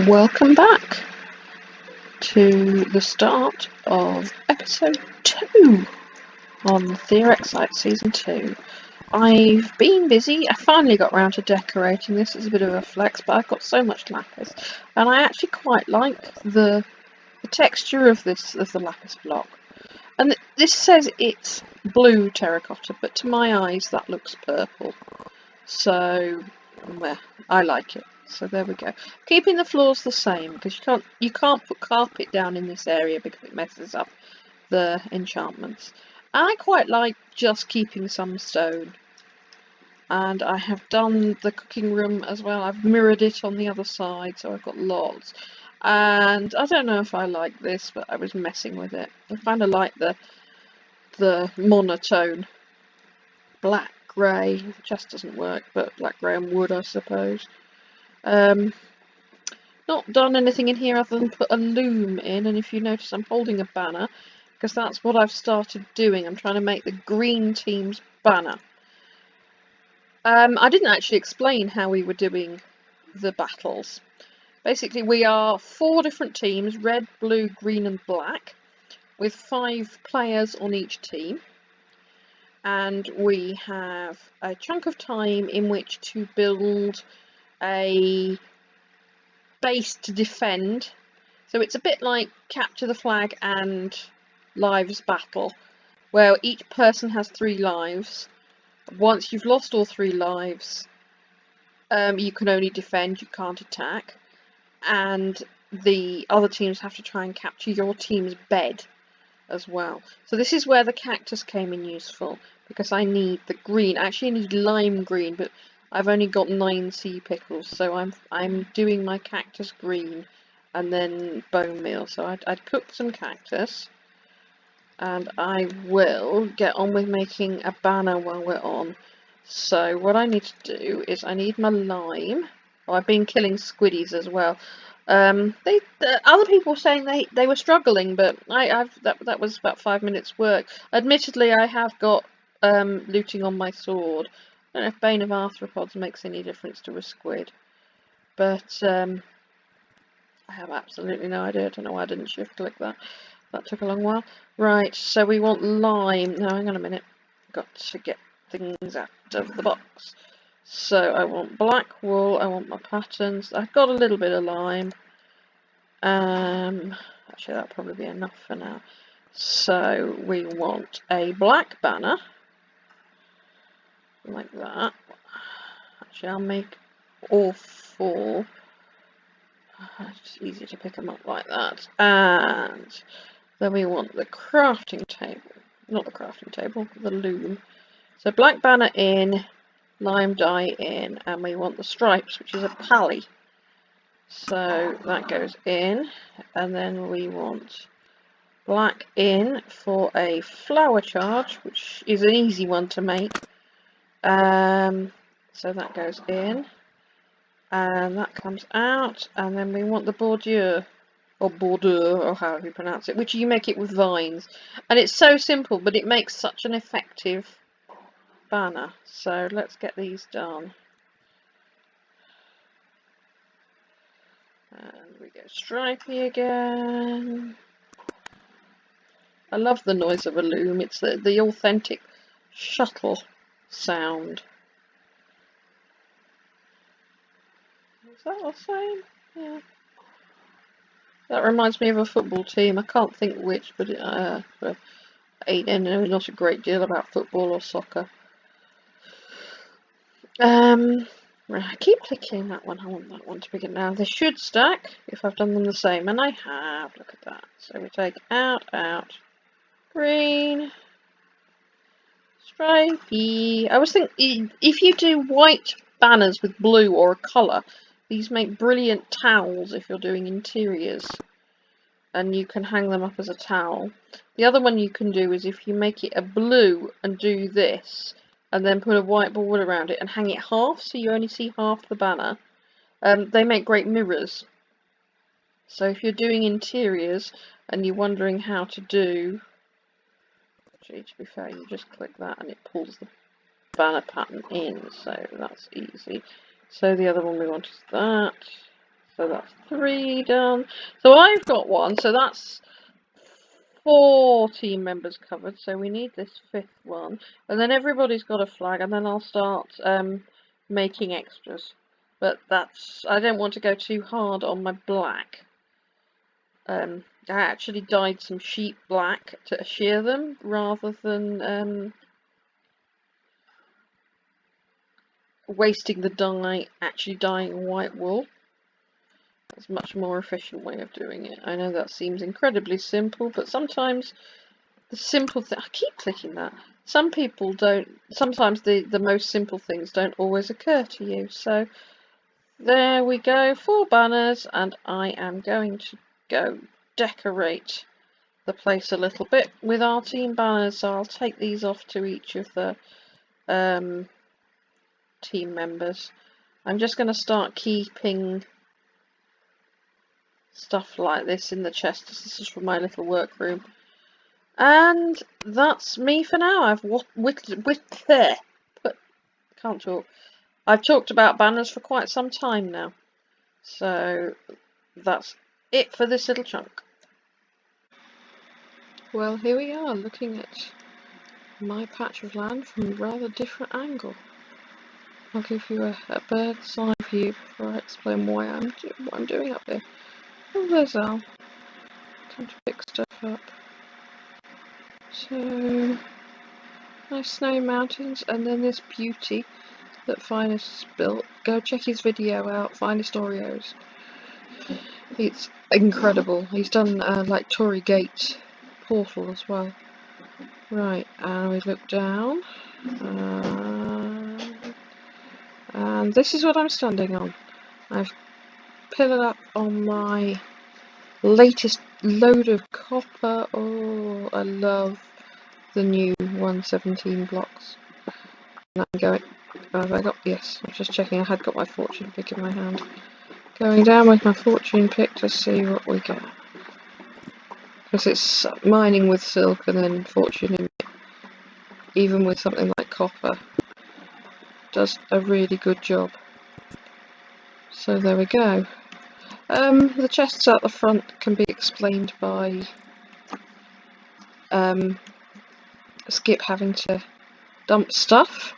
Welcome back to the start of episode 2 on Theorixite Season 2. I've been busy. I finally got round to decorating. This is a bit of a flex, but I've got so much lapis, and I actually quite like the texture of the lapis block. And this says it's blue terracotta, but to my eyes that looks purple. So, well, I like it. So there we go. Keeping the floors the same because you can't put carpet down in this area because it messes up the enchantments. I quite like just keeping some stone. And I have done the cooking room as well. I've mirrored it on the other side, so I've got lots. And I don't know if I like this, but I was messing with it. I kind of like the monotone black grey. Just doesn't work, but black grey and wood, I suppose. Not done anything in here other than put a loom in, and if you notice I'm holding a banner because that's what I've started doing. I'm trying to make the green team's banner. I didn't actually explain how we were doing the battles. Basically we are 4 different teams, red, blue, green and black, with 5 players on each team, and we have a chunk of time in which to build a base to defend. So it's a bit like capture the flag and lives battle, where each person has 3 lives. Once you've lost all 3 lives, you can only defend, you can't attack, and the other teams have to try and capture your team's bed as well. So this is where the cactus came in useful, because I need the green. Actually I need lime green, but I've only got 9 sea pickles, so I'm doing my cactus green and then bone meal. So I'd cook some cactus, and I will get on with making a banner while we're on. So what I need to do is I need my lime. Oh, I've been killing squiddies as well. Other people were saying they were struggling, but that was about 5 minutes work. Admittedly, I have got looting on my sword. I don't know if Bane of Arthropods makes any difference to a squid, but I have absolutely no idea. I don't know why I didn't shift click that. That took a long while. Right, so we want lime. No, hang on a minute. Got to get things out of the box. So I want black wool, I want my patterns. I've got a little bit of lime. Actually that'll probably be enough for now. So we want a black banner. Like that. Actually I'll make all 4. It's easier to pick them up like that. And then we want the crafting table. Not the crafting table, the loom. So black banner in, lime dye in, and we want the stripes, which is a pally. So that goes in, and then we want black in for a flower charge, which is an easy one to make. So that goes in, and that comes out, and then we want the bordure, or bordeaux, or however you pronounce it, which you make it with vines. And it's so simple, but it makes such an effective banner. So let's get these done. And we go stripy again. I love the noise of a loom. It's the authentic shuttle sound. Is that the same? Yeah. That reminds me of a football team. I can't think which, but I know not a great deal about football or soccer. I keep clicking that one. I want that one to begin now. They should stack if I've done them the same, and I have. Look at that. So we take out, green, stripy. I was thinking if you do white banners with blue or a colour, these make brilliant towels if you're doing interiors, and you can hang them up as a towel. The other one you can do is if you make it a blue and do this, and then put a white board around it and hang it half, so you only see half the banner. They make great mirrors. So if you're doing interiors and you're wondering how to do, actually to be fair, you just click that and it pulls the banner pattern in, so that's easy. So the other one we want is that. So that's 3 done. So I've got one, so that's 4 team members covered, so we need this 5th one. And then everybody's got a flag, and then I'll start making extras. But I don't want to go too hard on my black. I actually dyed some sheep black to shear them, rather than wasting the dye actually dyeing white wool. That's a much more efficient way of doing it. I know that seems incredibly simple, but sometimes the simple thing, I keep clicking that. Some people don't, sometimes the most simple things don't always occur to you. So there we go, 4 banners, and I am going to go decorate the place a little bit with our team banners. So I'll take these off to each of the team members. I'm just going to start keeping stuff like this in the chest. This is from my little workroom. And that's me for now. Can't talk. I've talked about banners for quite some time now. So that's it for this little chunk. Well, here we are looking at my patch of land from a rather different angle. I'll give you a bird's eye view before I explain what I'm doing up here. Oh, there's Al. Time to pick stuff up. So, nice snowy mountains, and then this beauty that Finest built. Go check his video out, Finest Oreos. It's incredible. He's done like Tory Gate portal as well. Right, and we look down, and this is what I'm standing on. I've pillared up on my latest load of copper. Oh, I love the new 117 blocks. And I'm going. Have I got? Yes, I'm just checking. I had got my fortune pick in my hand. Going down with my fortune pick to see what we get. Because it's mining with silk and then fortune in it, even with something like copper, does a really good job. So there we go. The chests at the front can be explained by Skip having to dump stuff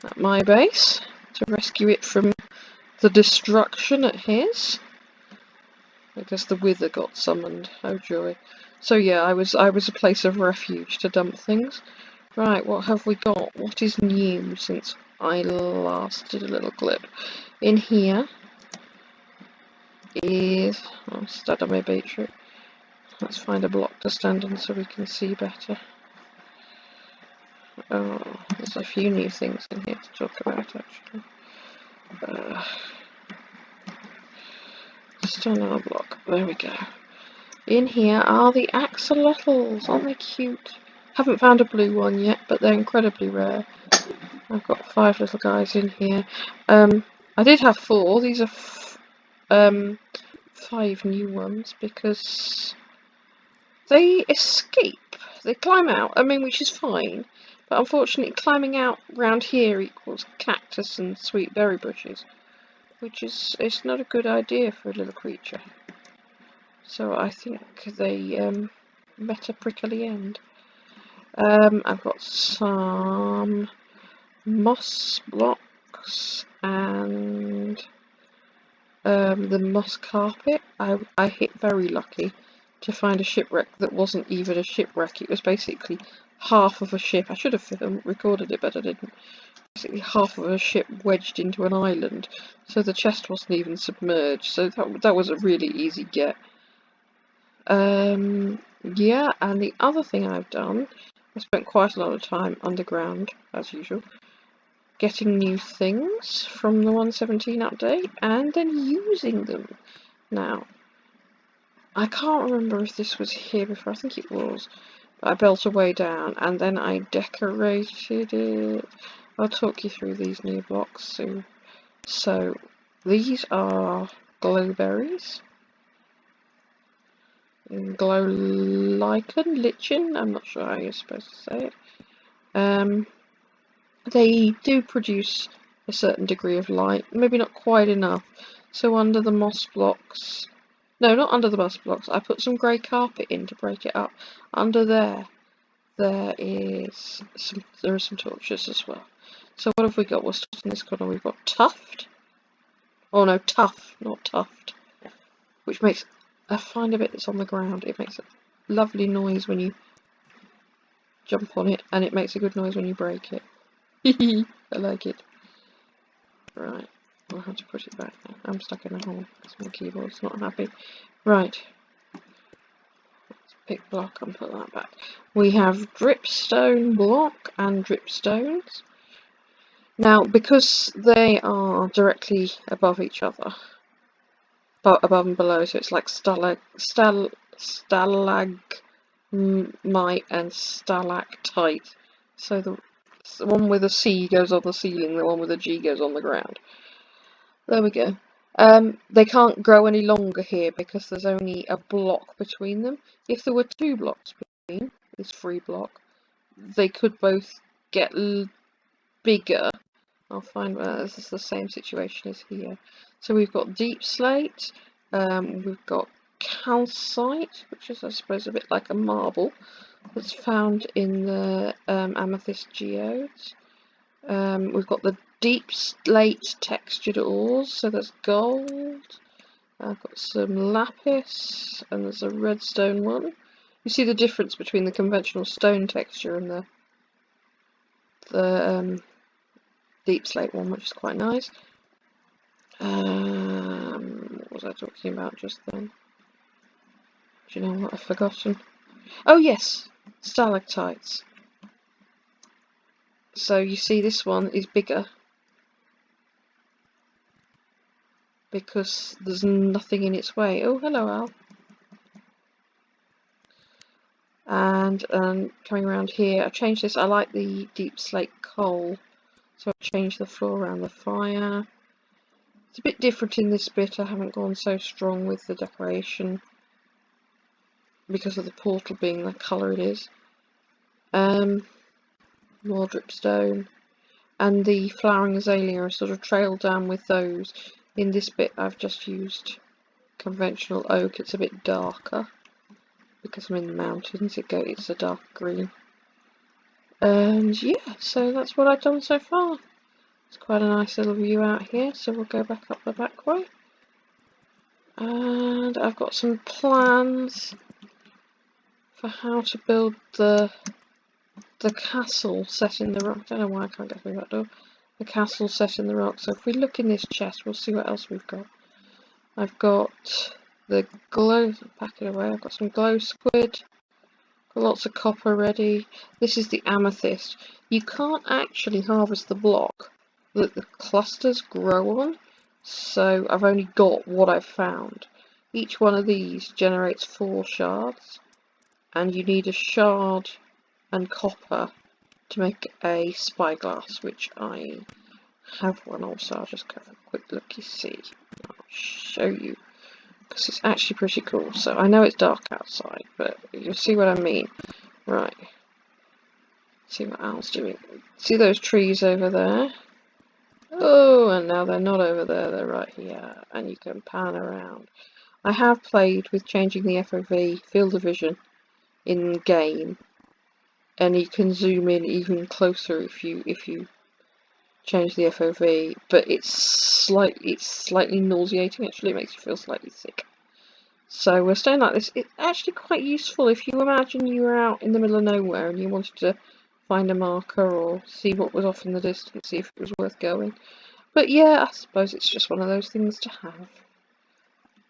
at my base to rescue it from the destruction at his, because the Wither got summoned. Oh joy. So yeah, I was a place of refuge to dump things. Right, what have we got? What is new since I last did a little clip? In here is... I'll start on my beetroot. Let's find a block to stand on so we can see better. Oh, there's a few new things in here to talk about actually. Stand on a block. There we go. In here are the axolotls. Aren't they cute? Haven't found a blue one yet, but they're incredibly rare. I've got 5 little guys in here. I did have 4. These are 5 new ones because they escape. They climb out. I mean, which is fine, but unfortunately, climbing out round here equals cactus and sweet berry bushes, which is it's not a good idea for a little creature. So I think they met a prickly end. I've got some moss blocks and the moss carpet. I hit very lucky to find a shipwreck that wasn't even a shipwreck. It was basically half of a ship. I should have recorded it, but I didn't. Basically half of a ship wedged into an island, so the chest wasn't even submerged. So that was a really easy get. Yeah, and the other thing I've done, I spent quite a lot of time underground, as usual, getting new things from the 117 update, and then using them. Now, I can't remember if this was here before, I think it was. I built a way down, and then I decorated it. I'll talk you through these new blocks soon. So, these are glowberries. Lichen, I'm not sure how you're supposed to say it. They do produce a certain degree of light, maybe not quite enough, So under the moss blocks, no, not under the moss blocks, I put some grey carpet in to break it up. Under there, there are some torches as well. So what have we got? We're starting in this corner. We've got tuft. Oh no, tough, not tuft. Which makes, I find a bit that's on the ground. It makes a lovely noise when you jump on it, and it makes a good noise when you break it. I like it. Right, I'll have to put it back now. I'm stuck in a hole because my keyboard's not happy. Right, let's pick block and put that back. We have dripstone block and dripstones. Now, because they are directly above each other, above and below, so it's like stalagmite and stalactite. So the one with a C goes on the ceiling, the one with a G goes on the ground. There we go. They can't grow any longer here because there's only a block between them. If there were 2 blocks between this 3 block, they could both get bigger. I'll find where this is the same situation as here. So we've got deep slate, we've got calcite, which is I suppose a bit like a marble that's found in the amethyst geodes. We've got the deep slate textured ores, so there's gold. I've got some lapis, and there's a redstone one. You see the difference between the conventional stone texture and the deep slate one, which is quite nice. What was I talking about just then? Do you know what I've forgotten? Oh yes, stalactites. So you see this one is bigger because there's nothing in its way. Oh, hello Al. And coming around here, I've changed this. I like the deep slate coal, so I've changed the floor around the fire. It's a bit different in this bit. I haven't gone so strong with the decoration because of the portal being the colour it is. More dripstone, and the flowering azalea are sort of trailed down with those. In this bit I've just used conventional oak. It's a bit darker because I'm in the mountains. It's a dark green. And yeah, so that's what I've done so far. It's quite a nice little view out here, so we'll go back up the back way. And I've got some plans for how to build the castle set in the rock. I don't know why I can't get through that door. The castle set in the rock. So if we look in this chest, we'll see what else we've got. I've got the glow, pack it away. I've got some glow squid. Got lots of copper ready. This is the amethyst. You can't actually harvest the block that the clusters grow on, so I've only got what I've found. Each one of these generates 4 shards, and you need a shard and copper to make a spyglass, which I have one also. I'll just have a quick look, you see. I'll show you, because it's actually pretty cool. So I know it's dark outside, but you'll see what I mean. Right. See what Al's doing. See those trees over there? Oh, and now they're not over there, they're right here. And you can pan around. I have played with changing the FOV, field of vision, in game. And you can zoom in even closer if you change the FOV, but it's slightly nauseating. Actually, it makes you feel slightly sick. So we're staying like this. It's actually quite useful if you imagine you were out in the middle of nowhere and you wanted to find a marker or see what was off in the distance, see if it was worth going. But yeah, I suppose it's just one of those things to have.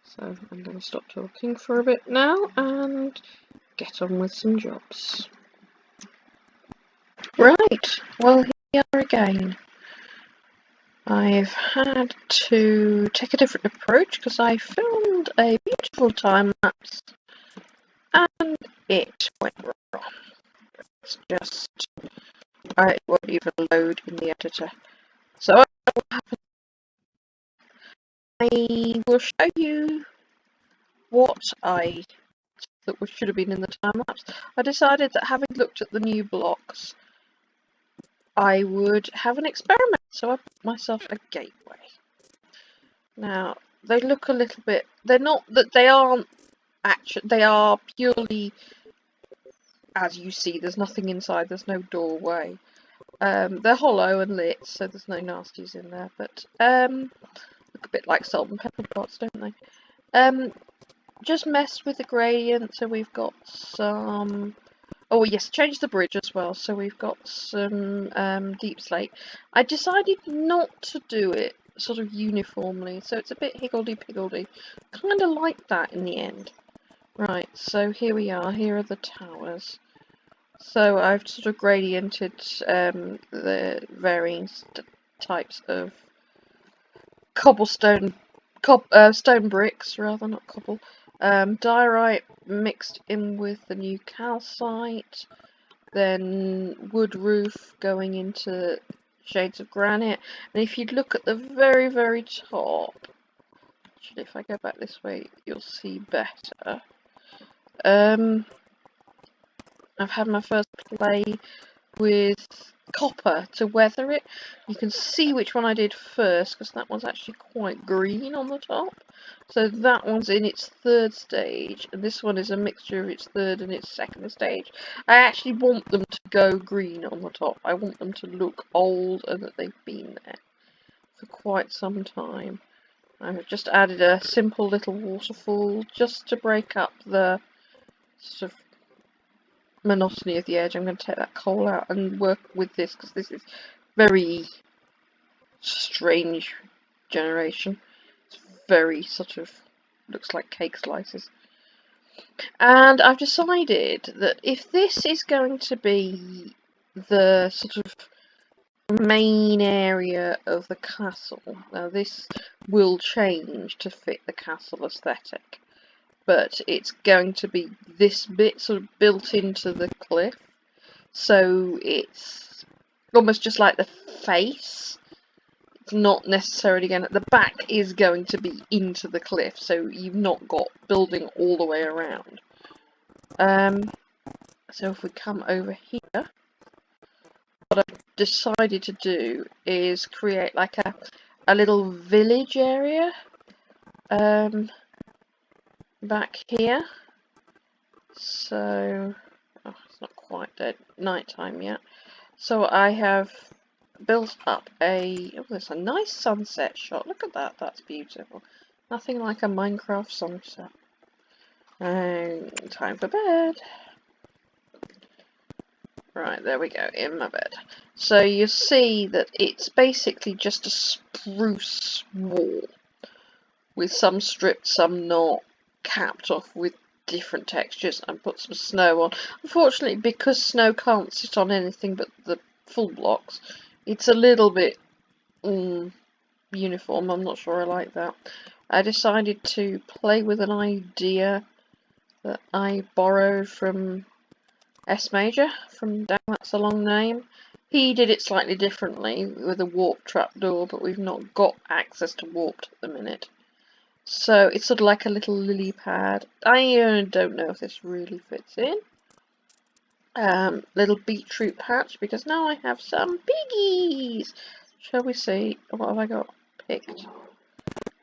So I'm going to stop talking for a bit now and get on with some jobs. Right, well here again. I've had to take a different approach because I filmed a beautiful time lapse and it went wrong. It's just, it won't even load in the editor. So what happened? I will show you what I thought should have been in the time lapse. I decided that having looked at the new blocks, I would have an experiment, so I built myself a gateway. Now, they look a little bit. They're not that they aren't actually. They are purely, as you see. There's nothing inside. There's no doorway. They're hollow and lit, so there's no nasties in there. But look a bit like salt and pepper pots, don't they? Just messed with the gradient, so we've got some. Oh yes, change the bridge as well. So we've got some deep slate. I decided not to do it sort of uniformly, so it's a bit higgledy-piggledy. Kind of like that in the end. Right, so here we are. Here are the towers. So I've sort of gradiented the varying types of cobblestone, stone bricks rather, not cobble. Diorite mixed in with the new calcite. Then wood roof going into shades of granite. And if you look at the very, very top, actually if I go back this way, you'll see better. I've had my first play with copper to weather it. You can see which one I did first, because that one's actually quite green on the top. So that one's in its third stage, and this one is a mixture of its third and its second stage. I actually want them to go green on the top. I want them to look old and that they've been there for quite some time. I've just added a simple little waterfall just to break up the sort of monotony of the edge. I'm going to take that coal out and work with this, because this is very strange generation. It's very sort of looks like cake slices. And I've decided that if this is going to be the sort of main area of the castle, now this will change to fit the castle aesthetic, but it's going to be this bit sort of built into the cliff, so it's almost just like the face. It's not necessarily going to, the back is going to be into the cliff, so you've not got building all the way around. So if we come over here, what I've decided to do is create like a little village area back here. So, oh, it's not quite night time yet. So I have built up oh, there's a nice sunset shot. Look at that, that's beautiful. Nothing like a Minecraft sunset. And time for bed. Right, there we go, in my bed. So you see that it's basically just a spruce wall, with some stripped, some not, capped off with different textures, and put some snow on. Unfortunately, because snow can't sit on anything but the full blocks, it's a little bit uniform. I'm not sure I like that. I decided to play with an idea that I borrowed from S Major, from Dang That's a Long Name. He did it slightly differently with a warp trapdoor, but we've not got access to warped at the minute. So it's sort of like a little lily pad. I don't know if this really fits in. Little beetroot patch, because now I have some piggies. Shall we see? What have I got picked?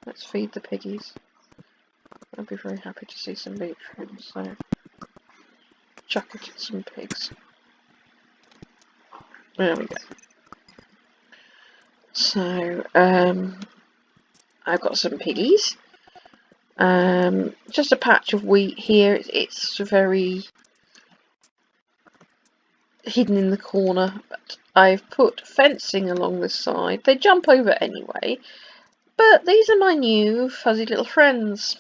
Let's feed the piggies. I'd be very happy to see some beetroot, so chuck it at some pigs. There we go. So, I've got some piggies. Just a patch of wheat here. It's very hidden in the corner, but I've put fencing along this side. They jump over anyway, but these are my new fuzzy little friends.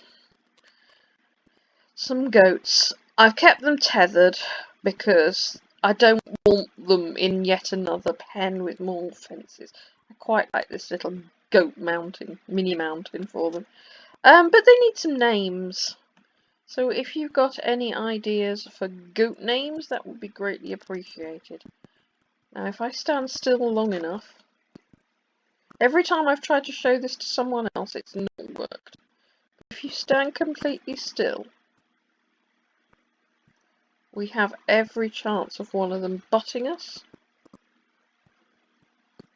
Some goats. I've kept them tethered because I don't want them in yet another pen with more fences. I quite like this little goat mountain, mini mountain for them. But they need some names. So if you've got any ideas for goat names, that would be greatly appreciated. Now if I stand still long enough, every time I've tried to show this to someone else, it's not worked. If you stand completely still, we have every chance of one of them butting us.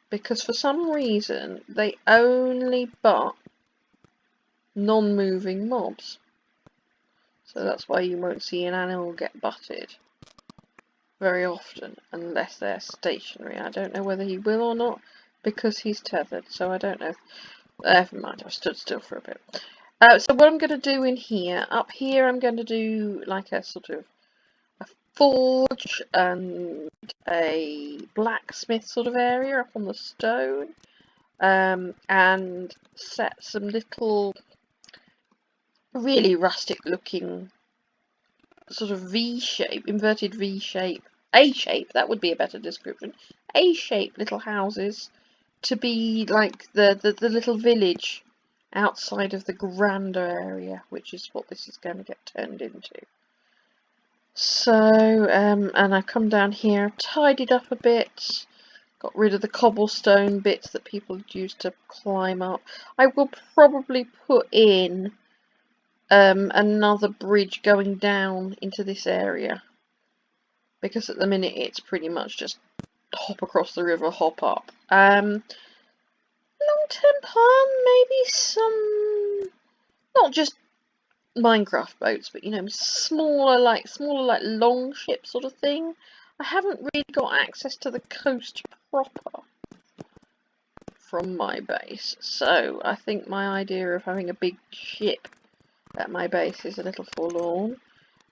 Because for some reason, they only butt non-moving mobs. So that's why you won't see an animal get butted very often, unless they're stationary. I don't know whether he will or not, because he's tethered, so I don't know. Never mind, I stood still for a bit. So what I'm going to do in here, up here I'm going to do like a sort of a forge and a blacksmith sort of area up on the stone, and set some little really rustic looking sort of V-shape, inverted V-shape, A-shape, that would be a better description, A-shape little houses to be like the little village outside of the grander area, which is what this is going to get turned into. So, and I've come down here, tidied up a bit, got rid of the cobblestone bits that people had used to climb up. I will probably put in another bridge going down into this area, because at the minute it's pretty much just hop across the river, hop up. Long-term plan, maybe some, not just Minecraft boats, but you know, smaller like long ship sort of thing. I haven't really got access to the coast proper from my base, so I think my idea of having a big ship at my base is a little forlorn.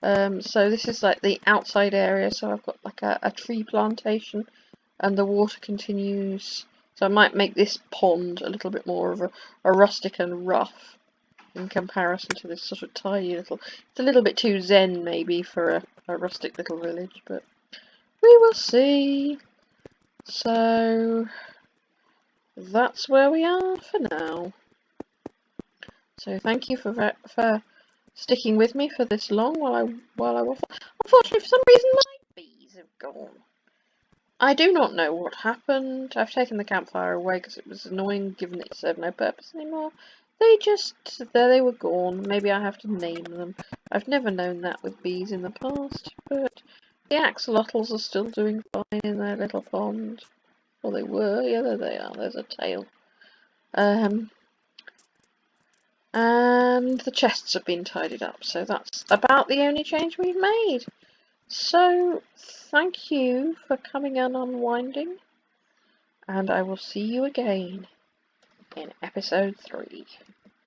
So this is like the outside area, so I've got like a tree plantation, and the water continues. So I might make this pond a little bit more of a rustic and rough in comparison to this sort of tiny little. It's a little bit too zen maybe for a rustic little village, but we will see. So that's where we are for now. So thank you for sticking with me for this long while I waffle. Unfortunately, for some reason, my bees have gone. I do not know what happened. I've taken the campfire away because it was annoying, given it served no purpose anymore. There they were gone. Maybe I have to name them. I've never known that with bees in the past, but the axolotls are still doing fine in their little pond. Well, they were. Yeah, there they are. There's a tail. And the chests have been tidied up, so that's about the only change we've made. So, thank you for coming and unwinding, and I will see you again in episode 3.